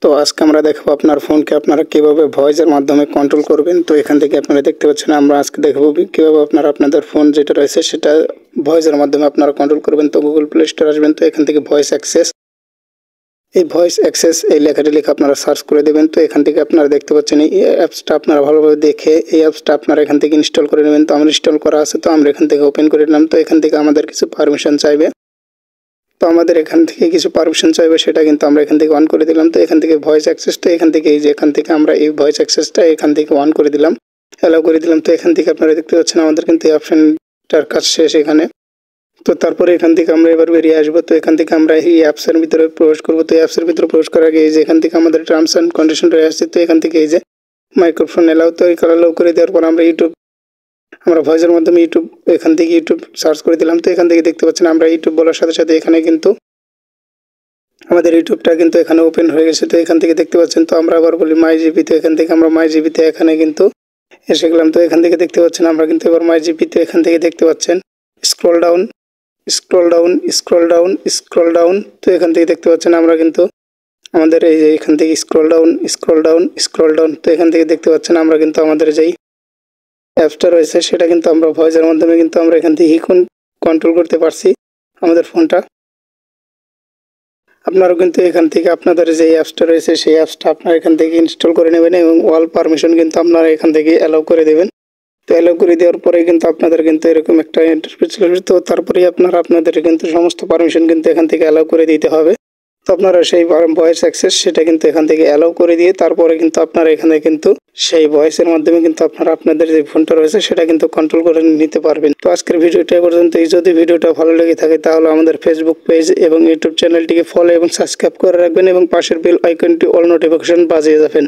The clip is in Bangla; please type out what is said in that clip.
তো আজকে আমরা দেখব আপনার ফোনকে আপনারা কিভাবে ভয়েসের মাধ্যমে কন্ট্রোল করবেন। তো এখান থেকে আপনারা দেখতে পাচ্ছেন আমরা আজকে দেখব কিভাবে আপনারা আপনাদের ফোন যেটা রয়েছে সেটা ভয়েসের মাধ্যমে আপনারা কন্ট্রোল করবেন। তো গুগল প্লে স্টোর আসবেন, তো এখান থেকে ভয়েস অ্যাক্সেস, এই ভয়েস অ্যাক্সেস এই লেখাটি লিখে আপনারা সার্চ করে দেবেন। তো এখান থেকে আপনারা দেখতে পাচ্ছেন এই অ্যাপসটা আপনারা ভালোভাবে দেখে এই অ্যাপসটা আপনারা এখান থেকে ইনস্টল করে নেবেন। তো আমার ইনস্টল করা আছে, তো আমরা এখান থেকে ওপেন করে নিলাম। তো এখান থেকে আমাদের কিছু পারমিশন চাইবে, তো আমাদের এখান থেকে কিছু পারমিশন চাইবে, সেটা কিন্তু আমরা এখান থেকে অন করে দিলাম। তো এখান থেকে ভয়েস অ্যাক্সেসটা এখান থেকে এই যে এখান থেকে আমরা এই ভয়েস অ্যাক্সেসটা এখান থেকে অন করে দিলাম, অ্যালাউ করে দিলাম। তো এখান থেকে আপনারা দেখতে পাচ্ছেন আমাদের কিন্তু এই অপশনটার কাজ শেষ এখানে। তো তারপরে এখান থেকে আমরা এবার বেরিয়ে আসবো। তো এখান থেকে আমরা এই অ্যাপসের ভিতরে প্রবেশ করবো। তো অ্যাপসের ভিতরে প্রবেশ করার আগে এই যে এখান থেকে আমাদের টার্মস অ্যান্ড কন্ডিশন রয়ে আসছে। তো এখান থেকে এই যে মাইক্রোফোন এলাও, তো এই অ্যালাউ করে দেওয়ার পর আমরা ভয়েসের মাধ্যমে ইউটিউব এখান থেকে ইউটিউব সার্চ করে দিলাম। তো এখান থেকে দেখতে পাচ্ছেন আমরা ইউটিউব বলার সাথে সাথে এখানে কিন্তু আমাদের ইউটিউবটা কিন্তু এখানে ওপেন হয়ে গেছে। তো এখান থেকে দেখতে পাচ্ছেন, তো আমরা আবার বলি মাই জিপিতে, এখান থেকে আমরা মাই জিপিতে এখানে কিন্তু এসে গেলাম। তো এখান থেকে দেখতে পাচ্ছেন আমরা কিন্তু এবার মাই জিপিতে এখান থেকে দেখতে পাচ্ছেন scroll down scroll down scroll down scroll down. তো এখান থেকে দেখতে পাচ্ছেন আমরা কিন্তু আমাদের এই যে এখান থেকে scroll down scroll down scroll down. তো এখান থেকে দেখতে পাচ্ছেন আমরা কিন্তু আমাদের যেই অ্যাপসটা রয়েছে সেটা কিন্তু আমরা ভয়েসের মাধ্যমে কিন্তু আমরা এখান থেকে কন্ট্রোল করতে পারছি আমাদের ফোনটা। আপনারাও কিন্তু এখান থেকে আপনাদের যে অ্যাপসটা রয়েছে সেই অ্যাপসটা আপনারা এখান থেকে ইনস্টল করে নেবেন এবং অল পারমিশন কিন্তু আপনারা এখান থেকে অ্যালাউ করে দেবেন। তো অ্যালাউ করে দেওয়ার পরে কিন্তু আপনাদের কিন্তু এরকম একটা ইন্টারফেস আসবে। তো তারপরেই আপনাদের কিন্তু সমস্ত পারমিশন কিন্তু এখান থেকে অ্যালাউ করে দিতে হবে। তো আপনারা সেই ভয়েস অ্যাক্সেস সেটা কিন্তু এখান থেকে অ্যালাউ করে দিয়ে তারপরে কিন্তু আপনারা এখানে কিন্তু সেই ভয়েসের মাধ্যমে কিন্তু আপনারা আপনাদের যে ফোনটা রয়েছে সেটা কিন্তু কন্ট্রোল করে নিতে পারবেন। তো আজকের ভিডিওটা পর্যন্ত। যদি ভিডিওটা ভালো লেগে থাকে তাহলে আমাদের ফেসবুক পেজ এবং ইউটিউব চ্যানেলটিকে ফলো এবং সাবস্ক্রাইব করে রাখবেন এবং পাশের বেল আইকনটি অল নোটিফিকেশন বাজিয়ে যাবেন।